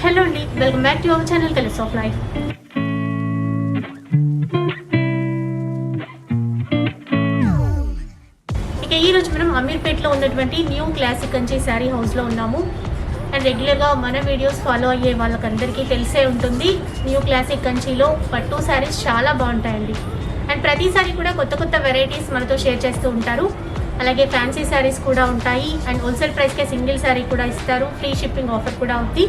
Hello అండి, welcome back to our channel colours of life. ఇక ఈ రోజు మనం అమీర్పేట్లో ఉన్నటువంటి న్యూ క్లాసిక్ కంచి శారీ హౌస్లో ఉన్నాము. అండ్ రెగ్యులర్గా మన వీడియోస్ ఫాలో అయ్యే వాళ్ళకందరికీ తెలిసే ఉంటుంది, న్యూ క్లాసిక్ కంచిలో పట్టు శారీస్ చాలా బాగుంటాయండి. అండ్ ప్రతిసారి కూడా కొత్త కొత్త వెరైటీస్ మనతో షేర్ చేస్తూ ఉంటారు. అలాగే ఫ్యాన్సీ శారీస్ కూడా ఉంటాయి. అండ్ హోల్సేల్ ప్రైస్కే సింగిల్ శారీ కూడా ఇస్తారు. ఫ్రీ షిప్పింగ్ ఆఫర్ కూడా ఉంది.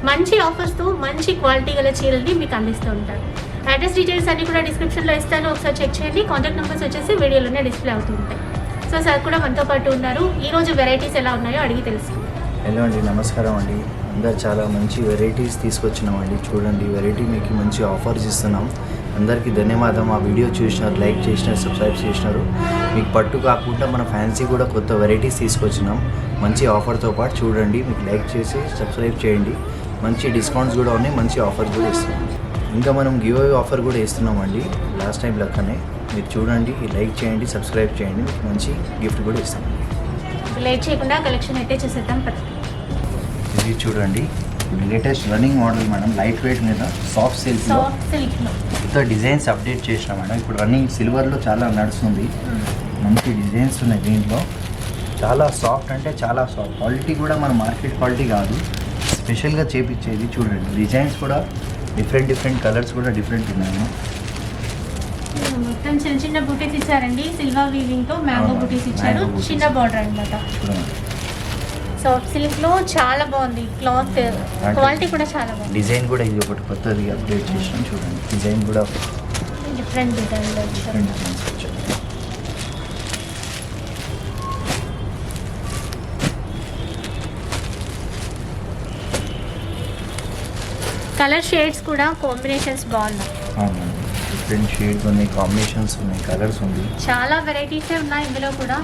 మంచి ఆఫర్స్తో మంచి క్వాలిటీ గల చీరల్ని మీకు అందిస్తూ ఉంటారు. అడ్రస్ డీటెయిల్స్ అన్ని కూడా డిస్క్రిప్షన్లో ఇస్తాను, ఒకసారి చెక్ చేయండి. కాంటాక్ట్ నెంబర్స్ వచ్చేసి వీడియోలోనే డిస్ప్లే అవుతూ ఉంటాయి. సో సార్ కూడా మనతో పాటు ఉన్నారు. ఈరోజు వెరైటీస్ ఎలా ఉన్నాయో అడిగి తెలుసు. హలో అండి, నమస్కారం అండి. అందరు చాలా మంచి వెరైటీస్ తీసుకొచ్చినామండి. చూడండి, వెరైటీ మీకు మంచి ఆఫర్స్ ఇస్తున్నాం. అందరికీ ధన్యవాదం. ఆ వీడియో చూసినారు, లైక్ చేసినారు, సబ్స్క్రైబ్ చేసినారు. మీకు పట్టు కాకుండా మన ఫ్యాన్సీ కూడా కొత్త వెరైటీస్ తీసుకొచ్చినాం మంచి ఆఫర్తో పాటు. చూడండి, మీకు లైక్ చేసి సబ్స్క్రైబ్ చేయండి. మంచి డిస్కౌంట్స్ కూడా ఉన్నాయి, మంచి ఆఫర్స్ కూడా ఇస్తున్నాం. ఇంకా మనం గివ్ అవే ఆఫర్ కూడా ఇస్తున్నామండి, లాస్ట్ టైం లెక్కనే. మీరు చూడండి, లైక్ చేయండి, సబ్స్క్రైబ్ చేయండి, మీకు మంచి గిఫ్ట్ కూడా ఇస్తాం. లేట్ చేయకుండా కలెక్షన్ అయితే చూసేద్దాం. ఇది చూడండి, latest running model madam, light weight మీద సాఫ్ట్ సిల్క్లో కొత్త డిజైన్స్ అప్డేట్ చేసినా మేడం. ఇప్పుడు రన్నింగ్ సిల్వర్లో చాలా నడుస్తుంది. మంచి డిజైన్స్ ఉన్నాయి దీంట్లో. చాలా సాఫ్ట్ అంటే చాలా సాఫ్ట్. క్వాలిటీ కూడా మన మార్కెట్ క్వాలిటీ కాదు, స్పెషల్గా చేపించేది. చూడండి, డిజైన్స్ కూడా డిఫరెంట్ కలర్స్ కూడా డిఫరెంట్ ఉన్నాయి. మొత్తం చిన్న చిన్న బూటీస్ ఇచ్చారండి. సిల్వర్ వీవింగ్తో మ్యాంగో బూటీస్ ఇచ్చారు. చిన్న బార్డర్ అనమాట. సాఫ్ట్ సిల్క్లో చాలా బాగుంది. క్లాత్ క్వాలిటీ కూడా చాలా బాగుంది. డిజైన్ కూడా ఇది ఒకటి కొత్తది అప్డేట్ చేసాం. చూడండి, డిజైన్ కూడా డిఫరెంట్ డిజైన్లో డిజైన్స్ వచ్చాయి. కలర్ షేడ్స్ కూడా కాంబినేషన్స్ బాగున్నాయి. అవునండి, డిఫరెంట్ షేడ్స్ ఉన్నాయి, కాంబినేషన్స్ ఉన్నాయి, కలర్స్ ఉంది. చాలా వెరైటీసే ఉన్నాయి ఇందులో కూడా.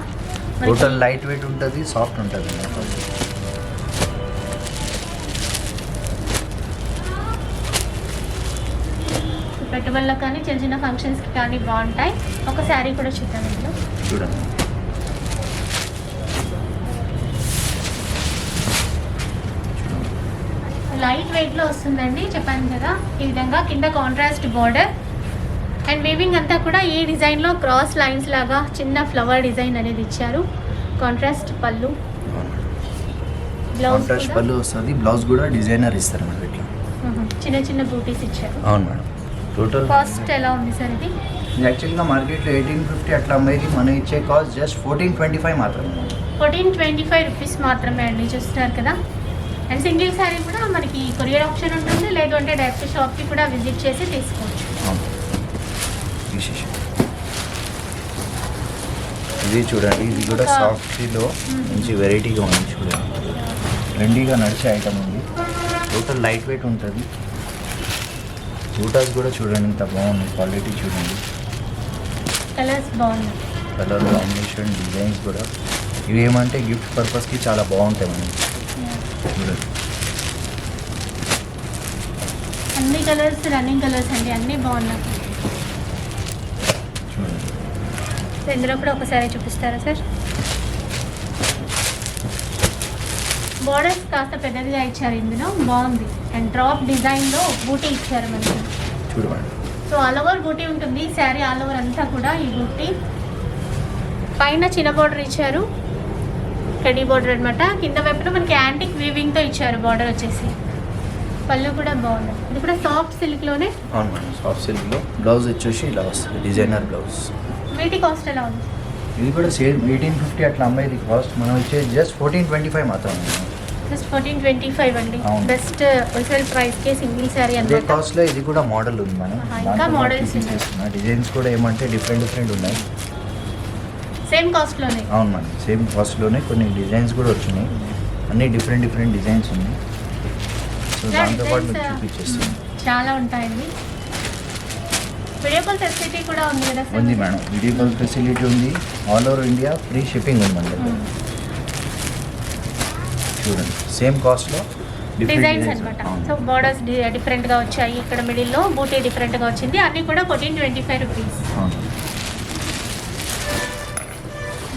టోటల్ లైట్ వెయిట్ ఉంటుంది, సాఫ్ట్ ఉంటుంది. పెట్టుబడులకు కానీ చిన్న చిన్న ఫంక్షన్స్కి కానీ బాగుంటాయి. ఒక శారీ కూడా చూద్దాం ఇందులో. చూడండి, లైట్ వెయిట్లో వస్తుందండి, చెప్పాను కదా. ఈ విధంగా కింద కాంట్రాస్ట్ బార్డర్ అండ్ వీవింగ్ అంతా కూడా ఈ డిజైన్లో క్రాస్ లైన్స్ లాగా చిన్న ఫ్లవర్ డిజైన్ అనేది ఇచ్చారు. కాంట్రాస్ట్ పళ్ళు, బ్లౌజ్ పళ్ళు వస్తుంది. బ్లౌజ్ కూడా డిజైనర్ ఇస్తారు మేడం. ఇట్లా చిన్న చిన్న బూటీస్ ఇచ్చారు. అవును మేడం. టోటల్ కాస్ట్ ఎలా ఉంది సార్ ఇది? యాక్చువల్గా మార్కెట్లో 1850 అట్లా అమ్మాయి, మనం ఇచ్చే కాస్ట్ జస్ట్ 1425 మాత్రమే. 1425 రూపీస్ మాత్రమే అండి. చూస్తున్నారు కదా. అండ్ సింగిల్ శారీ కూడా మనకి కొరియర్ ఆప్షన్ ఉంటుంది, లేదు అంటే డైరెక్ట్ షాప్కి కూడా విజిట్ చేసి తీసుకోవచ్చు. విశేషం ఇది చూడండి, ఇది కూడా సాఫ్ట్లో మంచి వెరైటీగా ఉంది. చూడండి, ట్రెండీగా నడిచే ఐటమ్ ఉంది. టోటల్ లైట్ వెయిట్ ఉంటుంది. బూటాస్ కూడా చూడండి ఇంత బాగుంది. క్వాలిటీ చూడండి, కలర్స్ బాగున్నాయి. కలర్ కాంబినేషన్, డిజైన్స్ కూడా. ఇవి ఏమంటే గిఫ్ట్ పర్పస్కి చాలా బాగుంటాయి మనం. చూడండి, అన్ని కలర్స్ రన్నింగ్ కలర్స్ అండి, అన్నీ బాగున్నాయి. చూడండి, ఇందులో కూడా ఒకసారి చూపిస్తారా సార్? బోర్డర్స్ కాస్త పెద్దదిగా ఇచ్చారు ఇందులో, బాగుంది. అండ్ డ్రాప్ డిజైన్లో బూటీ ఇచ్చారు మనకి. చూడండి. సో ఆల్ ఓవర్ బూటీ ఉంటుంది. శారీ ఆల్ ఓవర్ అంతా కూడా ఈ బూటీ. పైన చిన్న బోర్డర్ ఇచ్చారు, కడ్డీ బోర్డర్ అనమాట. కింద వైపున మనకి యాంటిక్ వీవింగ్తో ఇచ్చారు బార్డర్ వచ్చేసి. పళ్ళు కూడా బాగుంది. ఇది కూడా సాఫ్ట్ సిల్క్లోనే. అవును మేడం, సాఫ్ట్ సిల్క్లో. బ్లౌజ్ వచ్చేసి ఇలా వస్తుంది, డిజైనర్ బ్లౌజ్. వీటి కాస్ట్ ఎలా ఉంది? ఇది కూడా సేమ్ 1850 అట్లా అమ్మాయి కాస్ట్. మనం వచ్చే జస్ట్ 1425 మాత్రమే. జస్ట్ 1425 అండి. బెస్ట్ హోల్సేల్ ప్రైస్కే సింగిల్ శారీ అదే అన్నమాట. కాస్ట్లో ఇది కూడా మోడల్ ఉంది మనం. ఇంకా మోడల్స్ డిజైన్స్ కూడా ఏమంటే డిఫరెంట్ ఉన్నాయి. సేమ్ కాస్ట్లోనే. అవును మేడం, సేమ్ కాస్ట్లోనే కొన్ని డిజైన్స్ కూడా వచ్చినాయి. అన్నీ డిఫరెంట్ డిజైన్స్ ఉన్నాయి. సో దాంతోపాటు మీకు చూపించేస్తాను. చాలా ఉంటాయండి. వీడియో కాల్ ఫెసిలిటీ కూడా ఉంది కదా సార్? ఉంది మేడం, వీడియో కాల్ ఫెసిలిటీ ఉంది. All over India free shipping ఉంది మన దగ్గర. చూడండి, సేమ్ కాస్ట్లో డిజైన్స్ అనమాట. సో బోర్డర్స్ డిఫరెంట్గా వచ్చాయి. ఇక్కడ మిడిల్లో బూటీ డిఫరెంట్గా వచ్చింది. అన్నీ కూడా 1425 రూపీస్.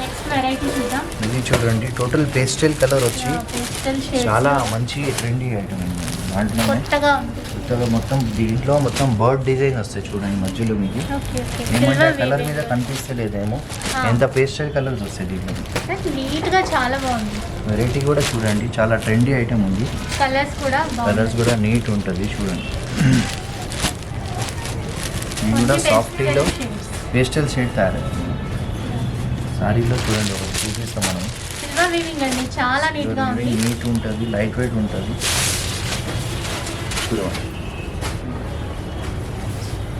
నెక్స్ట్ వెరైటీ చూద్దాం. ఇది చూడండి, టోటల్ పేస్టల్ కలర్ వచ్చి పేస్టల్ షేడ్స్, చాలా మంచి ట్రెండీ ఐటమ్ అండి. దాంట్లోనే కొత్తగా కొత్తగా మొత్తం దీంట్లో మొత్తం బర్డ్ డిజైన్ వస్తాయి చూడండి మధ్యలో మీకు ఓకే ఓకే ఏమంటే కలర్ మీద కనిపిస్తలేదేమో ఎంత పేస్టల్ కలర్స్ వస్తాయి దీంట్లో నీట్గా చాలా బాగుంది. వెరైటీ కూడా చూడండి చాలా ట్రెండీ ఐటమ్ ఉంది. కలర్స్ కూడా కలర్స్ కూడా నీట్ ఉంటుంది చూడండి. ఇది కూడా సాఫ్టీలో పేస్టల్ షేడ్ తయారవుతుంది. సారీలో చూడండి ఒకటి చూపిస్తాం మనం. సిల్వర్ వీవింగ్ అండి, చాలా నీట్గా ఉంది. నీట్ ఉంటుంది, లైట్ వెయిట్ ఉంటుంది. చూడండి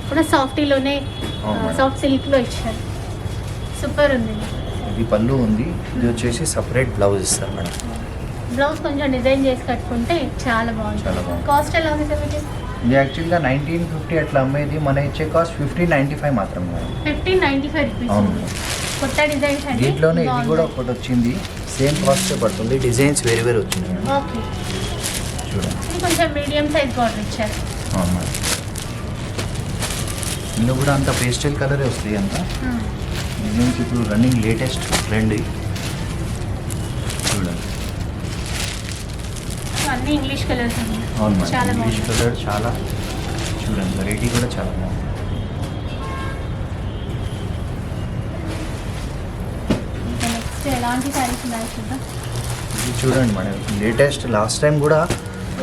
కూడా సాఫ్టీలోనే సాఫ్ట్ సిల్క్లో ఇచ్చారు. సూపర్ ఉంది. ఇది పళ్ళు ఉంది. ఇది వచ్చేసి సపరేట్ బ్లౌజ్ ఇస్తారు మేడం. బ్లౌజ్ కొంచెం డిజైన్ చేసి కట్టుకుంటే చాలా బాగుంది. చాలా బాగుంది. కాస్ట్ ఎలా ఉంది సార్? ఇది యాక్చువల్గా 1950 అట్లా అమ్మేది, మన ఇచ్చే కాస్ట్ 1595 మాత్రమే మేడం. 1595 రూపీస్. అవును. కొత్త డిజైన్స్ అండి. దీంట్లోనే ఇది కూడా ఒకటి వచ్చింది, సేమ్ కాస్టే పడుతుంది. డిజైన్స్ వేరే వేరే వచ్చింది మేడం. ఓకే. చూడండి ఇది కొంచెం మీడియం సైజ్ బార్డర్ ఇచ్చారు. అవును మేడం. ఇందులో కూడా అంత పేస్టల్ కలరే వస్తాయి అంత. డిజైన్స్ ఇప్పుడు రన్నింగ్ లేటెస్ట్ ట్రెండ్. చూడండి అన్ని ఇంగ్లీష్ కలర్స్ అండి. అవును మేడం. చాలా ఇంగ్లీష్ బాగుంది. కలర్ చాలా. చూడండి వెరైటీ కూడా చాలా బాగుంది. నెక్స్ట్ ఎలాంటి శారీస్ ఉన్నాయి చూద్దాం. ఇది చూడండి మేడం లేటెస్ట్. లాస్ట్ టైం కూడా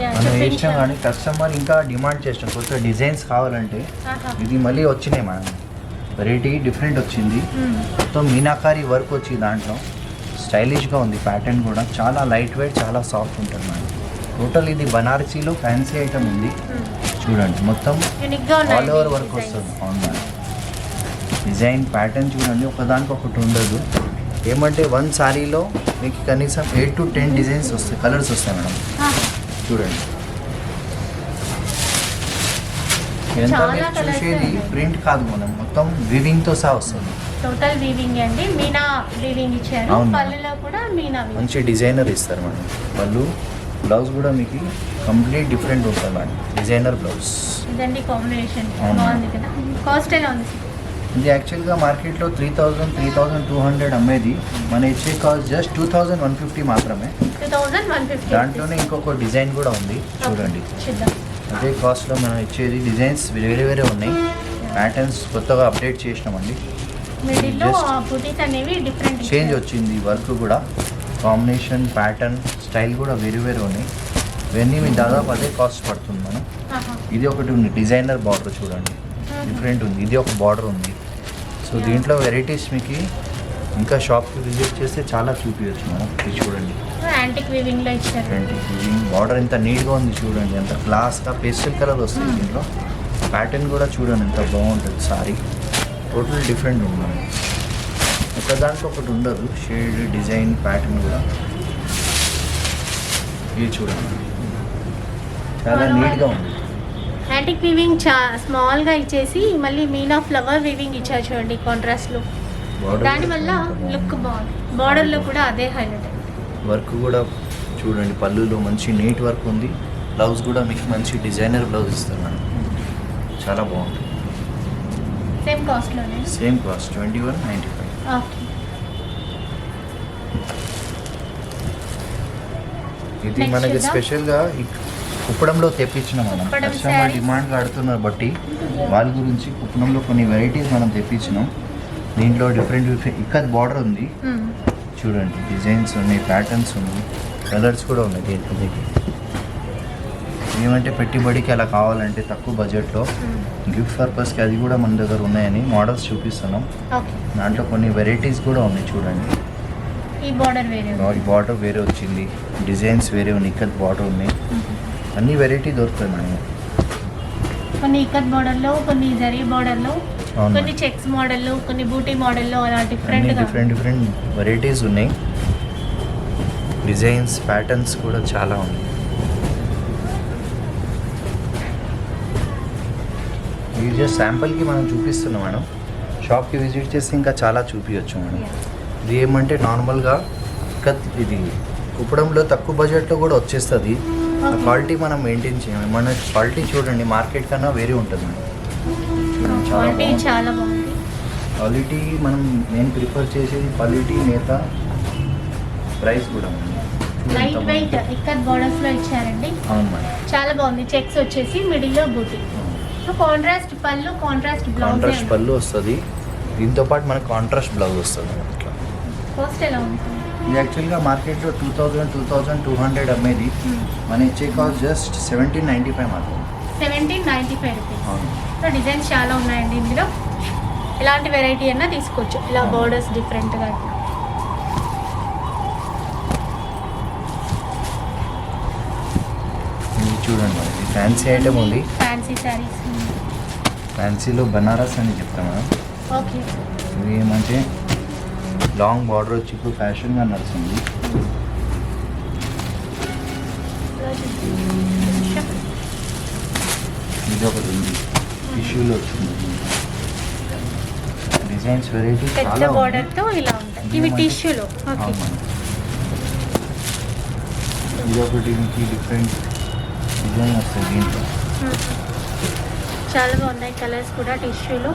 Yeah, మనం చూపించాం. వేసినాం కానీ కస్టమర్ ఇంకా డిమాండ్ చేసినాం కొత్త డిజైన్స్ కావాలంటే. ఆహా. ఇది మళ్ళీ వచ్చినాయి మేడం. వెరైటీ డిఫరెంట్ వచ్చింది. మొత్తం మీనాకారి వర్క్ వచ్చి దాంట్లో స్టైలిష్గా ఉంది. ప్యాటర్న్ కూడా చాలా లైట్ వెయిట్, చాలా సాఫ్ట్ ఉంటుంది మేడం. టోటల్ ఇది బనారసీలో ఫ్యాన్సీ ఐటమ్ ఉంది. చూడండి మొత్తం యూనిక్గా ఆల్ ఉన్నాయి ఓవర్ వర్క్ వస్తుంది. అవును మేడం. డిజైన్ ప్యాటర్న్ చూడండి ఒకదానికి ఒకటి ఉండదు. ఏమంటే వన్ సారీలో మీకు కనీసం 8 to 10 డిజైన్స్ వస్తాయి, కలర్స్ వస్తాయి మేడం. చూడండి ఎంత చాలా మీరు colours చూసేది ఉన్నాయి. ప్రింట్ కాదు మనం, మొత్తం వివింగ్తో సహా వస్తుంది. టోటల్ వీవింగ్ అండి. మీనా వీవింగ్ ఇచ్చారు. అవును. పళ్ళులో కూడా మీనా వీవింగ్. మంచి డిజైనర్ ఇస్తారు మేడం. వాళ్ళు బ్లౌజ్ కూడా మీకు కంప్లీట్ డిఫరెంట్ ఉంటుంది మేడం. Designer blouse. ఇదండి కాంబినేషన్. అవును. బాగుంది కదా. కాస్ట్ ఎలా ఉంది? ఇది యాక్చువల్గా మార్కెట్లో 3200 అమ్మేది. మన ఇచ్చే కాస్ట్ జస్ట్ 2150 మాత్రమే. 2150. దాంట్లోనే ఇంకొక డిజైన్ కూడా ఉంది చూడండి. చూద్దాం. అదే కాస్ట్లో మనం ఇచ్చేది. డిజైన్స్ వేరే వేరే ఉన్నాయి. ప్యాటర్న్స్ కొత్తగా అప్డేట్ చేసినామండి. మిడిల్లో Just ఆ బుటీస్ అనేవి డిఫరెంట్ చేంజ్ వచ్చింది. వర్క్ కూడా కాంబినేషన్, ప్యాటర్న్, స్టైల్ కూడా వేరే వేరే ఉన్నాయి. ఇవన్నీ మీకు దాదాపు అదే కాస్ట్ పడుతుంది మనం. ఇది ఒకటి ఉంది డిజైనర్ బార్డర్ చూడండి, డిఫరెంట్ ఉంది. ఇది ఒక బార్డర్ ఉంది. సో దీంట్లో వెరైటీస్ మీకు ఇంకా షాప్కి విజిట్ చేస్తే చాలా చూపించచ్చు మనం. ఇది చూడండి యాంటిక్ వీవింగ్ లో ఇచ్చారు. బార్డర్ ఎంత నీట్గా ఉంది చూడండి, ఎంత క్లాస్గా పేస్టల్ కలర్ వస్తుంది దీంట్లో. ప్యాటర్న్ కూడా చూడండి ఎంత బాగుంటుంది. సారీ టోటల్ డిఫరెంట్ ఉంది మనకి. ఒకదానికి ఒకటి ఉండదు. షేడ్, డిజైన్, ప్యాటర్న్ కూడా. ఇది చూడండి చాలా నీట్గా ఉంది. యాంటిక్ వీవింగ్ స్మాల్ గా ఇచ్చేసి మళ్ళీ మీనా ఫ్లవర్ వీవింగ్ ఇచ్చారు చూడండి కాంట్రాస్ట్ లో. Border దానివల్ల కూడా లుక్ బాగుంది. బార్డర్ లో కూడా అదే హైలైట్. వర్క్ కూడా చూడండి, పళ్ళులో మంచి నీట్ వర్క్ ఉంది. బ్లౌజ్ కూడా మీకు మంచి డిజైనర్ బ్లౌజ్ ఇస్తారు మేడం. చాలా బాగుంది. సేమ్ కాస్ట్ లోనే. Same cost 2195. ఓకే. ఇది Next మనకి చూద్దాం. స్పెషల్గా కుప్పడంలో తెప్పించిన మనం. Kuppadam customer sarees. డిమాండ్ ఆడుతున్నారు బట్టి వాళ్ళ గురించి కుప్పడంలో కొన్ని వెరైటీస్ మనం తెప్పించినాం. దీంట్లో డిఫరెంట్ ఇక్కత్ బార్డర్ ఉంది చూడండి. డిజైన్స్ ఉన్నాయి, ప్యాటర్న్స్ ఉన్నాయి, కలర్స్ కూడా ఉన్నాయి దీంట్లో. మీకు ఏమంటే పెట్టుబడికి అలా కావాలంటే తక్కువ బడ్జెట్లో గిఫ్ట్ పర్పస్కి అది కూడా మన దగ్గర ఉన్నాయని మోడల్స్ చూపిస్తున్నాం. ఓకే. దాంట్లో కొన్ని వెరైటీస్ కూడా ఉన్నాయి చూడండి. ఈ బార్డర్ వేరే ఉంది. ఈ బార్డర్ వేరే వచ్చింది, డిజైన్స్ వేరే ఉన్నాయి, ఇక్కత్ బార్డర్ ఉన్నాయి. అన్ని వెరైటీ దొరుకుతాయి మేడం. కొన్ని ఇక్కత్ బార్డర్ లో, కొన్ని జరీ బార్డర్ లో, అవును. కొన్ని చెక్స్ మోడల్ లో, కొన్ని బూటీ మోడల్ లో, అలా అన్ని డిఫరెంట్ గా. డిఫరెంట్ వెరైటీస్ ఉన్నాయి. డిజైన్స్, ప్యాటర్న్స్ కూడా చాలా ఉన్నాయి. ఇది జస్ట్ శాంపుల్కి మనం చూపిస్తున్నాం మేడం. షాప్కి విజిట్ చేస్తే ఇంకా చాలా చూపించచ్చు మేడం. ఇది ఏమంటే నార్మల్గా ఇది కుప్పడంలో తక్కువ బడ్జెట్లో కూడా వచ్చేస్తుంది. ఆ క్వాలిటీ మనం మెయింటైన్ చేయాలి. మన క్వాలిటీ చూడండి మార్కెట్ కన్నా వేరే ఉంటుంది మేడం. చూడండి చాలా క్వాలిటీ బాగుంది. చాలా బాగుంది. క్వాలిటీ మనం నేను ప్రిఫర్ చేసేది క్వాలిటీ, నేత, ప్రైస్ కూడా. లైట్ వెయిట్ ఇక్కత్ బోర్డర్స్ లో ఇచ్చారండి. అవును మేడం. చాలా బాగుంది. చెక్స్ వచ్చేసి మిడిల్ లో బూటీ. సో కాంట్రాస్ట్ పళ్ళు, కాంట్రాస్ట్ కాంట్రాస్ట్ బ్లౌజ్. పళ్ళు వస్తుంది, దీంతో పాటు మనకు కాంట్రాస్ట్ బ్లౌజ్ వస్తుంది మేడం. ఇట్లా కాస్ట్ ఎలా ఉంటుంది? ఇది యాక్చువల్గా మార్కెట్లో 2200 అమ్మేది, మన ఇచ్చే కాస్ట్ జస్ట్ 1795 మాత్రం. 1795 రూపీస్. అవును. సో డిజైన్స్ చాలా ఉన్నాయండి ఇందులో. ఇలాంటి వెరైటీ అన్నా తీసుకోవచ్చు. ఇలా బోర్డర్స్ డిఫరెంట్గా ఇట్లా. ఇది చూడండి మేడం, ఇది ఫ్యాన్సీ ఐటమ్ ఉంది. ఫ్యాన్సీ శారీస్. ఫ్యాన్సీలో బనారస్ అని చెప్తాం మేడం. ఓకే. ఇది ఏమంటే లాంగ్ బార్డర్ వచ్చి ఇప్పుడు ఫ్యాషన్గా నడుస్తుంది. ఇది ఒకటి ఉంది, టిష్యూలో వచ్చింది. డిజైన్స్ వెరైటీ పెద్ద చాలా బార్డర్ తో ఇలా ఉంటాయి. ఇవి టిష్యూలో. ఓకే. ఇది ఒకటి మీకు డిఫరెంట్ డిజైన్ వస్తుంది దీంట్లో. చాలా బాగున్నాయి కలర్స్ కూడా టిష్యూలో.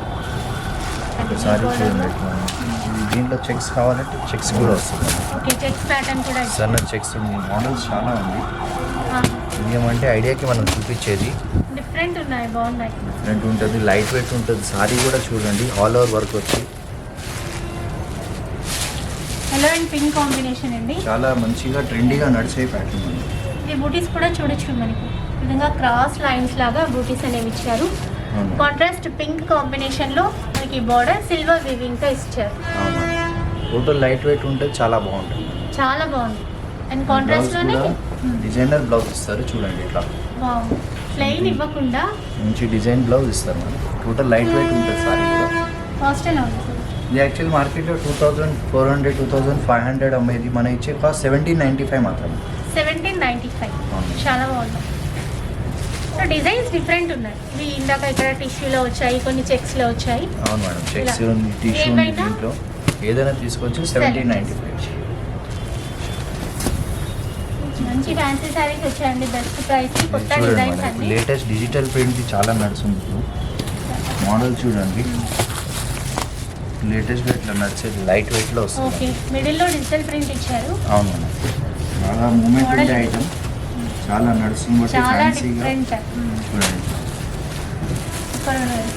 ఒకసారి చూడండి ఎట్లా ఉంది. ఇది దీంట్లో చెక్స్ కావాలంటే చెక్స్ కూడా వస్తుంది. ఓకే. చెక్స్ ప్యాటర్న్ కూడా సన్న చెక్స్ ఉంది, మోడల్స్ చాలా ఉంది. ఇది ఏమంటే ఐడియాకి మనం చూపించేది డిఫరెంట్ ఉన్నాయి, బాగున్నాయి. డిఫరెంట్ ఉంటుంది, లైట్ వెయిట్ ఉంటుంది. సారీ కూడా చూడండి ఆల్ ఓవర్ వర్క్ వచ్చి ఎల్లో అండ్ పింక్ కాంబినేషన్ అండి. చాలా మంచిగా ట్రెండీగా నడిచే ప్యాటర్న్ ఉంది. ఇది బూటీస్ కూడా చూడొచ్చు మనకి. ఈ విధంగా క్రాస్ లైన్స్ లాగా బూటీస్ అనేవి ఇచ్చారు. అవును. కాంట్రాస్ట్ పింక్ కాంబినేషన్ లో మనకి బార్డర్ సిల్వర్ వీవింగ్ తో ఇచ్చారు. అవును. టోటల్ లైట్ వెయిట్ ఉంటుంది, చాలా బాగుంటుంది. చాలా బాగుంది. అండ్ కాంట్రాస్ట్ లోనే డిజైనర్ బ్లౌజ్ ఇస్తారు చూడండి. ఇట్లా బాగుంది. ప్లెయిన్ ఇవ్వకుండా మంచి డిజైన్ బ్లౌజ్ ఇస్తారు మనం. టోటల్ లైట్ వెయిట్ ఉంటుంది సారీ కూడా. కాస్ట్ ఎలా ఉంది? ఇది యాక్చువల్ మార్కెట్లో 2400 2500 అమ్మేది, మన ఇచ్చే కాస్ట్ 1795 మాత్రమే. 1795. అవును. చాలా బాగుంది. సో డిజైన్స్ డిఫరెంట్ ఉన్నాయి. ఇవి ఇందాక ఇక్కడ టిష్యూలో వచ్చాయి, కొన్ని చెక్స్లో వచ్చాయి. అవును మేడం, చెక్స్ ఇలా. ఉంది, టిష్యూ ఉంది. ఏవైనా దీంట్లో ఏదైనా తీసుకోవచ్చు. 1795. మంచి ఫ్యాన్సీ శారీస్ వచ్చాయండి. బెస్ట్ ప్రైస్, కొత్త చూడండి డిజైన్స్ మేడం, అన్ని. లేటెస్ట్ డిజిటల్ ప్రింట్ చాలా నడుస్తుంది ఇప్పుడు. మోడల్ చూడండి, లేటెస్ట్ ఇట్లా నడిచేది లైట్ వెయిట్లో ఓకే. వస్తుంది. మిడిల్లో డిజిటల్ ప్రింట్ ఇచ్చారు. అవును మేడం, బాగా మూమెంట్ ఉండే ఐటమ్, చాలా నడుస్తుంది బట్టి చాలా ఫ్యాన్సీగా డిఫరెంట్. చూడండి. సూపర్ ఉన్నాయి.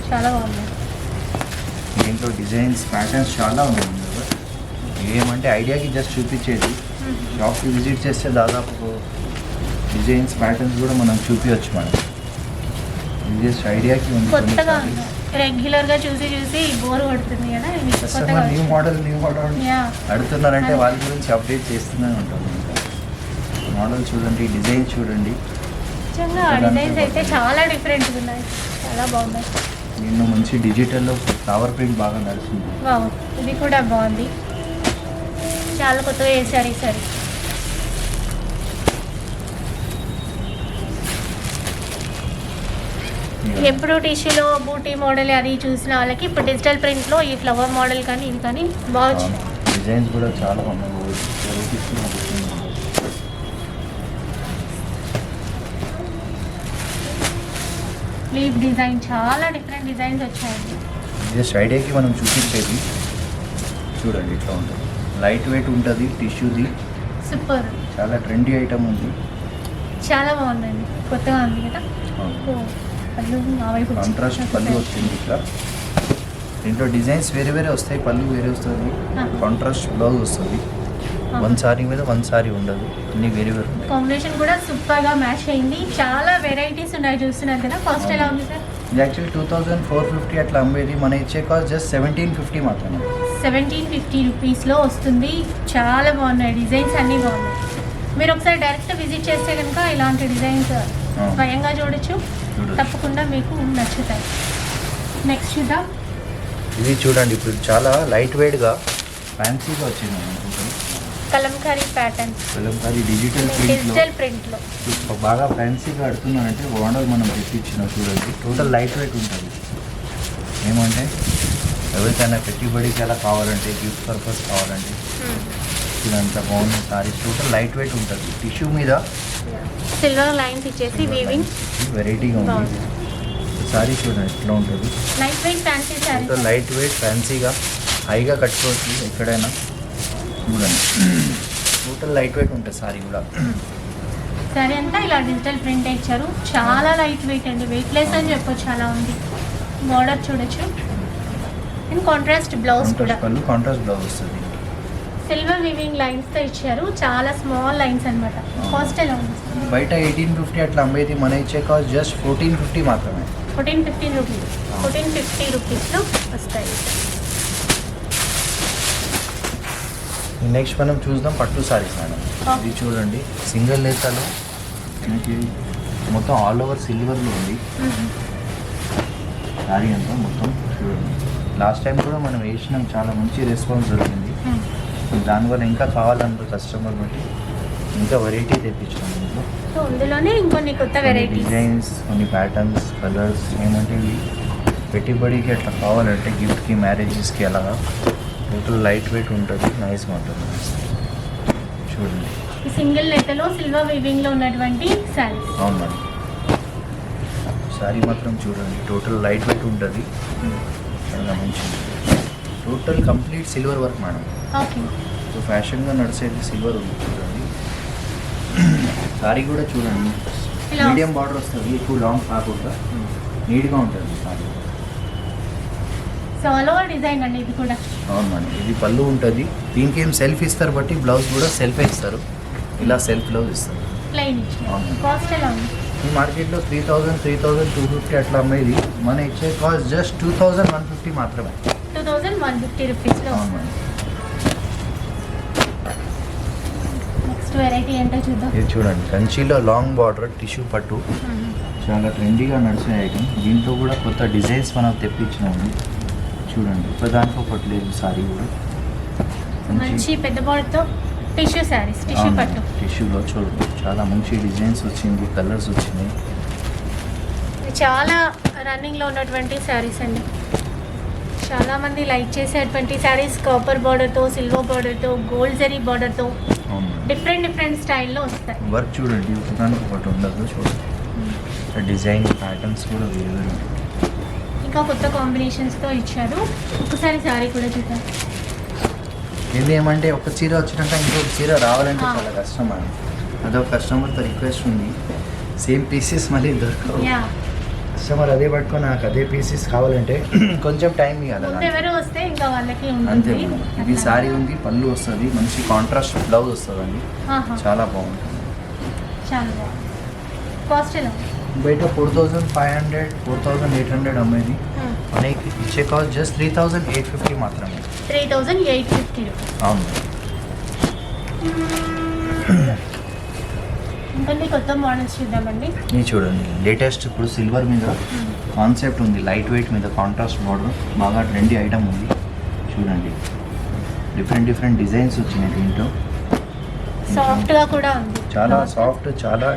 చాలా బాగుంది. దీంట్లో డిజైన్స్ ప్యాటర్న్స్ చాలా ఉన్నాయి. ఏమంటే ఐడియాకి జస్ట్ చూపించేది, షాప్కి విజిట్ చేస్తే దాదాపు డిజైన్స్ ప్యాటర్న్స్ కూడా మనం చూపించవచ్చు మనం. ఇది జస్ట్ ఐడియాకి ఉంది. కొత్తగా ఉంది. రెగ్యులర్ గా చూసి చూసి బోర్ కొడుతుంది కదా. ఇది కొత్తగా న్యూ మోడల్ యా. అడుగుతున్నారంటే వాళ్ళ గురించి అప్డేట్ చేస్తూనే ఉంటాం. మోడల్ చూడండి, డిజైన్ చూడండి. నిజంగా డిజైన్స్ అయితే చాలా డిఫరెంట్ ఉన్నాయి. చాలా బాగున్నాయి. దీనిలో మంచి డిజిటల్లో ఫ్లవర్ ప్రింట్ బాగా నడుస్తుంది. వావ్, ఇది కూడా బాగుంది. చాలా కొత్తగా వేసారు ఈసారి. ఎప్పుడు టిష్యూలో బూటీ మోడల్ అది చూసిన వాళ్ళకి ఇప్పుడు డిజిటల్ ప్రింట్లో ఈ ఫ్లవర్ మోడల్ కానీ ఇది కానీ బాగా వచ్చింది. డిజైన్స్ కూడా చాలా ఉన్నాయి. వెరైటీస్ కూడా ఉన్నాయి. లీఫ్ డిజైన్ చాలా డిఫరెంట్ డిజైన్స్ వచ్చాయండి. జస్ట్ ఐడియాకి మనం చూపించేది చూడండి. ఇట్లా ఉంటుంది, లైట్ వెయిట్ ఉంటుంది, టిష్యూది. సూపర్, చాలా ట్రెండీ ఐటమ్ ఉంది. చాలా బాగుందండి. కొత్తగా ఉంది కదా. ఓ, పళ్ళు ఆ వైపు వచ్చింది. కాంట్రాస్ట్ పళ్ళు వచ్చింది. ఇట్లా దీంట్లో డిజైన్స్ వేరే వేరే వస్తాయి, పళ్ళు వేరే వస్తుంది, కాంట్రాస్ట్ బ్లౌజ్ వస్తుంది. వన్ సారీ మీద వన్ సారీ ఉండదు, అన్ని వేరే వేరే ఉంటాయి. కాంబినేషన్ కూడా సూపర్ గా మ్యాచ్ అయింది. చాలా వెరైటీస్ ఉన్నాయి చూస్తున్నారు కదా. కాస్ట్ ఎలా ఉంది సార్? ఇది యాక్చువల్లీ 2450 అట్లా అమ్మేది, మన ఇచ్చే కాస్ట్ జస్ట్ 1750 మాత్రమే. 1750 రూపీస్లో వస్తుంది. చాలా బాగున్నాయి డిజైన్స్, అన్నీ బాగున్నాయి. మీరు ఒకసారి డైరెక్ట్ విజిట్ చేస్తే కనుక ఇలాంటి డిజైన్స్ స్వయంగా చూడొచ్చు. తప్పకుండా మీకు నచ్చుతాయి. నెక్స్ట్ చూద్దాం. ఇది చూడండి, ఇప్పుడు చాలా లైట్ వెయిట్గా ఫ్యాన్సీగా వచ్చింది అనుకుంటాను. Kalamkari patterns, Kalamkari digital digital ప్రింట్లో బాగా ఫ్యాన్సీగా ఆడుతున్నానంటే మోడల్ మనం తెప్పించినాం చూడండి. టోటల్ లైట్ వెయిట్ ఉంటుంది. ఏమంటే ఎవరికైనా పెట్టుబడికి ఎలా కావాలంటే, గిఫ్ట్ పర్పస్ కావాలంటే ఇదంతా బాగుంది. సారీ టోటల్ లైట్ వెయిట్ ఉంటుంది. టిష్యూ మీద సిల్వర్ లైన్స్ ఇచ్చేసి వీవింగ్ వెరైటీగా ఉంది. సారీ చూడండి ఇట్లా ఉంటుంది. Light weight fancy sari. Total light weight ఫ్యాన్సీగా హైగా కట్టుకోవచ్చు ఎక్కడైనా. చూడండి టోటల్ లైట్ వెయిట్ ఉంటుంది సారీ కూడా. సారీ అంతా ఇలా డిజిటల్ ప్రింట్ ఇచ్చారు. చాలా లైట్ వెయిట్ అండి, వెయిట్లెస్ అని చెప్పొచ్చు. అలా ఉంది. బార్డర్ చూడొచ్చు. అండ్ కాంట్రాస్ట్ బ్లౌజ్ కూడా. పళ్ళు కాంట్రాస్ట్ బ్లౌజ్ వస్తుంది. సిల్వర్ వీవింగ్ లైన్స్ తో ఇచ్చారు. చాలా స్మాల్ లైన్స్ అన్నమాట. కాస్ట్ ఎలా ఉంది? బయట 1850 అట్లా అమ్మేది, మన ఇచ్చే కాస్ట్ జస్ట్ 1450 మాత్రమే. 1450 రూపీస్. 1450 రూపీస్లో వస్తాయి. నెక్స్ట్ మనం చూద్దాం పట్టు సారీస్ మేడం. ఇది చూడండి, సింగిల్ నేతలో మనకి మొత్తం ఆల్ ఓవర్ సిల్వర్లో ఉంది సారీ అంతా మొత్తం. చూడండి, లాస్ట్ టైం కూడా మనం వేసినాం, చాలా మంచి రెస్పాన్స్ దొరికింది. దానివల్ల ఇంకా కావాలనుకో కస్టమర్ బట్టి ఇంకా వెరైటీ తెప్పించాం. సో అందులోనే ఇంకొన్ని కొత్త వెరైటీస్, డిజైన్స్, కొన్ని ప్యాటర్న్స్, కలర్స్ ఏమంటే ఇవి పెట్టుబడికి అట్లా కావాలంటే గిఫ్ట్కి, మ్యారేజెస్కి అలాగా టోటల్ లైట్ వెయిట్ ఉంటుంది, నైస్గా ఉంటుంది. చూడండి, ఈ సింగిల్ నెట్టలో సిల్వర్ వీవింగ్ లో ఉన్నటువంటి శారీస్. అవును మేడం. శారీ మాత్రం చూడండి, టోటల్ లైట్ వెయిట్ ఉంటుంది, చాలా మంచిది. Total complete silver work madam. Okay. So ఫ్యాషన్గా నడిచేది సిల్వర్ ఉంది. చూడండి, సారీ కూడా చూడండి, మీడియం బార్డర్ వస్తుంది, ఎక్కువ లాంగ్ కాకుండా నీట్గా ఉంటుంది sorry. So all over design అండి ఇది కూడా. అవును మేడం, ఇది పళ్ళు ఉంటుంది. దీనికి ఏం సెల్ఫ్ ఇస్తారు బట్టి బ్లౌజ్ కూడా సెల్ఫే ఇస్తారు. ఇలా సెల్ఫ్ బ్లౌజ్ ఇస్తారు. ప్లెయిన్ ఇచ్చారు. అవును. కాస్ట్ ఎలా ఉంది? ఈ మార్కెట్లో 3000, 3250 అట్లా అమ్మేది, మన ఇచ్చే కాస్ట్ జస్ట్ 2150 మాత్రమే. 2150 రూపీస్లో. అవును మేడం. నెక్స్ట్ వెరైటీ ఏంటో చూద్దాం. ఇది చూడండి, కంచిలో లాంగ్ బార్డర్ టిష్యూ పట్టు, చాలా ట్రెండీగా నడిచే ఐటమ్. దీంట్లో కూడా కొత్త డిజైన్స్ మనం తెప్పించినాము. చూడండి, ఒకదానికి ఒకటి లేదు సారీ కూడా. మంచి పెద్ద బార్డర్తో టిష్యూ శారీస్, టిష్యూ పట్టు. టిష్యూలో చూడండి, చాలా మంచి డిజైన్స్ వచ్చింది, కలర్స్ వచ్చినాయి. ఇది చాలా రన్నింగ్లో ఉన్నటువంటి శారీస్ అండి. చాలామంది లైక్ చేసేటువంటి శారీస్ కాపర్ బార్డర్తో, సిల్వర్ బార్డర్తో, గోల్డ్ జరీ బార్డర్తో డిఫరెంట్ స్టైల్లో వస్తాయి. వర్క్ చూడండి, ఒకదానికి ఒకటి ఉండదు. చూడండి, డిజైన్ ప్యాటర్న్స్ కూడా వేరు వేరు. ఇంకా కొత్త కాంబినేషన్స్తో ఇచ్చారు. ఒకసారి శారీ కూడా చూద్దాం. ఇది ఏమంటే ఒక చీర వచ్చినాక ఇంకొక చీర రావాలంటే చాలా కష్టం అండి. అదొక కస్టమర్తో రిక్వెస్ట్ ఉంది, సేమ్ పీసెస్ మళ్ళీ దొరకవు. కస్టమర్ అదే పట్టుకొని నాకు అదే పీసెస్ కావాలంటే కొంచెం టైం ఇవ్వాలి. ఎవరు వస్తే ఇంకా వాళ్ళకి అంతే. ఉంటుంది. ఇది సారీ ఉంది, పళ్ళు వస్తుంది, మంచి కాంట్రాస్ట్ బ్లౌజ్ వస్తుంది అండి, చాలా బాగుంటుంది. చాలా బాగుంది. కాస్ట్ ఎలా? బయట 4500, 4800 అమ్మేది, మనకి ఇచ్చే కాస్ట్ జస్ట్ 3850 మాత్రమే. 3850 రూపీస్. అవును. ఇంకొన్ని కొత్త మోడల్స్ చూద్దామండి. ఇది చూడండి, లేటెస్ట్ ఇప్పుడు సిల్వర్ మీద కాన్సెప్ట్ ఉంది, లైట్ వెయిట్ మీద కాంట్రాస్ట్ బార్డర్, బాగా ట్రెండీ ఐటమ్ ఉంది. చూడండి, డిఫరెంట్ డిజైన్స్ వచ్చినాయి దీంట్లో. సాఫ్ట్గా కూడా ఉంది, చాలా సాఫ్ట్, చాలా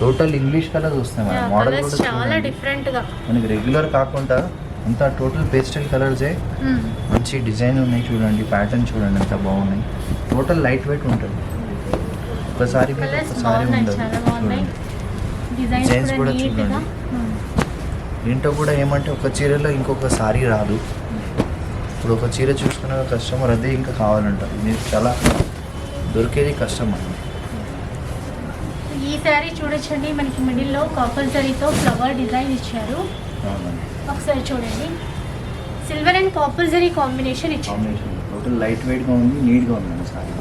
టోటల్ ఇంగ్లీష్ కలర్స్ వస్తాయి మేడం. మోడల్ కూడా చాలా డిఫరెంట్గా మనకి రెగ్యులర్ కాకుండా అంతా టోటల్ పేస్టల్ కలర్సే, మంచి డిజైన్ ఉన్నాయి. చూడండి, ప్యాటర్న్ చూడండి ఎంత బాగున్నాయి. టోటల్ లైట్ వెయిట్ ఉంటుంది, ఒకసారి ఒకసారి ఉండదు. చూడండి, డిజైన్స్ కూడా చూడండి. దీంట్లో కూడా ఏమంటే ఒక చీరలో ఇంకొక సారీ రాదు. ఇప్పుడు ఒక చీర చూసుకున్న కస్టమర్ అదే ఇంకా కావాలంటారు. ఇది చాలా దొరికేది కష్టం అండి. ఈ శారీ చూడొచ్చండి, మనకి మిడిల్లో కాపర్ జరీతో ఫ్లవర్ డిజైన్ ఇచ్చారు. అవునండి, ఒకసారి చూడండి, silver and copper zari combination ఇచ్చారు. కాంబినేషన్ టోటల్ లైట్ వెయిట్గా ఉంది, నీట్గా ఉందండి సారీ.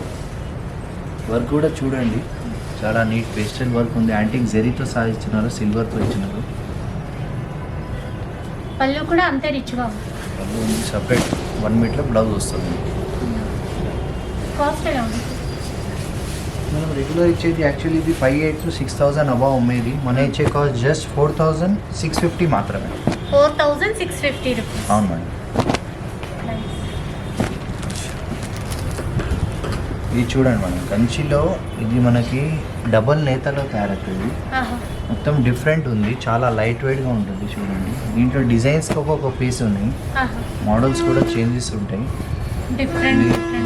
వర్క్ కూడా చూడండి, చాలా నీట్ పేస్టల్ వర్క్ ఉంది. యాంటిక్ జరీతో సాధించినారు, సిల్వర్తో ఇచ్చినారు. పళ్ళు కూడా అంతే రిచ్గా ఉంది. పళ్ళు ఉంది, సపరేట్ 1 మీటర్ బ్లౌజ్ వస్తుంది. కాస్ట్ ఎలా ఉంది? మనం రెగ్యులర్ ఇచ్చేది యాక్చువల్లీ ఇది 5800 to 6000 అబౌవ్ అమ్మేది, మన ఇచ్చే కాస్ట్ జస్ట్ 4650 మాత్రమే. 4650 రూపీస్. అవును మేడం. ఇది చూడండి మనం కంచిలో, ఇది మనకి డబల్ నేతలో తయారవుతుంది. మొత్తం డిఫరెంట్ ఉంది, చాలా లైట్ వెయిట్గా ఉంటుంది. చూడండి, దీంట్లో డిజైన్స్కి ఒక్కొక్క పీస్ ఉన్నాయి, మోడల్స్ కూడా చేంజెస్ ఉంటాయి.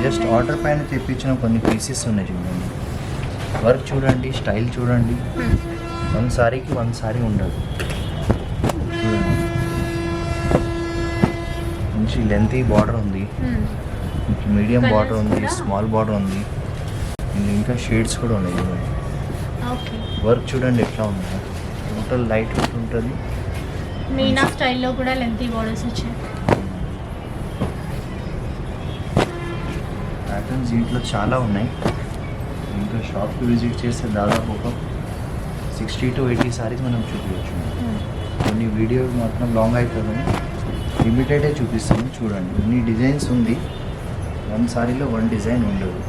జస్ట్ ఆర్డర్ పైన తెప్పించిన కొన్ని పీసెస్ ఉన్నాయి. చూడండి, వర్క్ చూడండి, స్టైల్ చూడండి. వన్ సారీ ఉండదు. చూడండి, మంచి లెంతీ బార్డర్ ఉంది, మీడియం బార్డర్ ఉంది, స్మాల్ బార్డర్ ఉంది. ఇంకా షేడ్స్ కూడా ఉన్నాయి చూడండి. ఓకే. వర్క్ చూడండి ఎట్లా ఉందో, టోటల్ లైట్ వెయిట్ ఉంటుంది. మీనా స్టైల్లో కూడా లెంతీ బోర్డర్స్ వచ్చాయి. ప్యాటర్న్స్ దీంట్లో చాలా ఉన్నాయి. ఇంకా షాప్కి విజిట్ చేస్తే దాదాపు ఒక 60 to 80 సారీస్ మనం చూపించవచ్చు. కొన్ని వీడియో మాత్రం లాంగ్ అవుతుందని లిమిటెడే చూపిస్తాము. చూడండి ఇన్ని డిజైన్స్ ఉంది. వన్ సారీలో వన్ డిజైన్ ఉండదు.